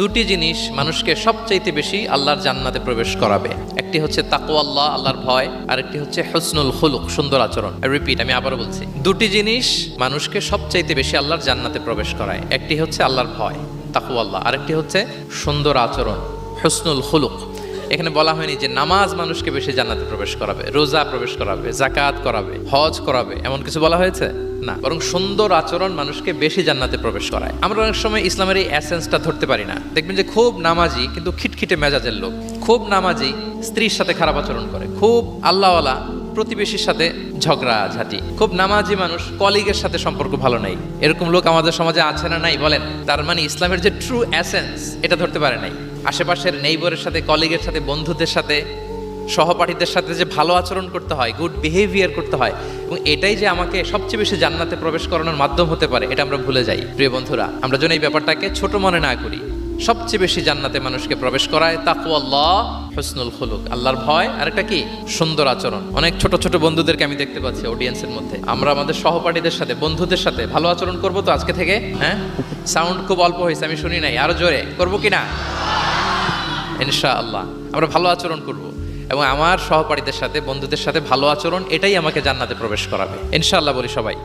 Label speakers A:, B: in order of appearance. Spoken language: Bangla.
A: দুটি জিনিস মানুষকে সবচাইতে বেশি আল্লাহর জান্নাতে প্রবেশ করাবে। একটি হচ্ছে তাকওয়াল্লাহ, আল্লাহর ভয়, আর একটি হচ্ছে হুসনুল খুলুক, সুন্দর আচরণ। রিপিট, আমি আবারও বলছি, দুটি জিনিস মানুষকে সবচাইতে বেশি আল্লাহর জান্নাতে প্রবেশ করায়। একটি হচ্ছে আল্লাহর ভয়, তাকওয়াল্লাহ, আরেকটি হচ্ছে সুন্দর আচরণ, হুসনুল খুলুক। এখানে বলা হয়নি যে নামাজ মানুষকে বেশি জান্নাতে প্রবেশ করাবে, রোজা প্রবেশ করাবে, যাকাত করাবে, হজ করাবে, এমন কিছু বলা হয়েছে না, বরং সুন্দর আচরণ মানুষকে বেশি জান্নাতে প্রবেশ করায়। আমরা অনেক সময় ইসলামের এই এসেন্সটা ধরতে পারি না। দেখবেন যে খুব নামাজি কিন্তু খিটখিটে মেজাজের লোক, খুব নামাজি স্ত্রীর সাথে খারাপ আচরণ করে, খুব আল্লাহওয়ালা প্রতিবেশীর সাথে ঝগড়া ঝাঁটি, খুব নামাজি মানুষ কলিগের সাথে সম্পর্ক ভালো নাই, এরকম লোক আমাদের সমাজে আছে না নাই বলেন? তার মানে ইসলামের যে ট্রু এসেন্স এটা ধরতে পারে নাই। আশেপাশের নেইবরের সাথে, কলিগের সাথে, বন্ধুদের সাথে, সহপাঠীদের সাথে যে ভালো আচরণ করতে হয়, গুড বিহেভিয়ার করতে হয়, এবং এটাই যে আমাকে সবচেয়ে বেশি জান্নাতে প্রবেশ করানোর মাধ্যম হতে পারে, এটা আমরা ভুলে যাই। প্রিয় বন্ধুরা, আমরা যেন এই ব্যাপারটাকে ছোট মনে না করি। সবচেয়ে বেশি জান্নাতে মানুষকে প্রবেশ করায় তাকওয়াল্লাহ, হুসনুল খুলুক, আল্লাহর ভয়, আর একটা কি সুন্দর আচরণ। অনেক ছোট ছোট বন্ধুদেরকে আমি দেখতে পাচ্ছি অডিয়েন্সের মধ্যে। আমরা আমাদের সহপাঠীদের সাথে, বন্ধুদের সাথে ভালো আচরণ করবো তো আজকে থেকে? হ্যাঁ, সাউন্ড খুব অল্প হয়েছে, আমি শুনি নাই, আরো জোরে করবো কিনা? ইনশাআল্লাহ আমরা ভালো আচরণ করব, এবং আমার সহপাঠীদের সাথে, বন্ধুদের সাথে ভালো আচরণ, এটাই আমাকে জান্নাতে প্রবেশ করাবে ইনশাআল্লাহ। বলি সবাই।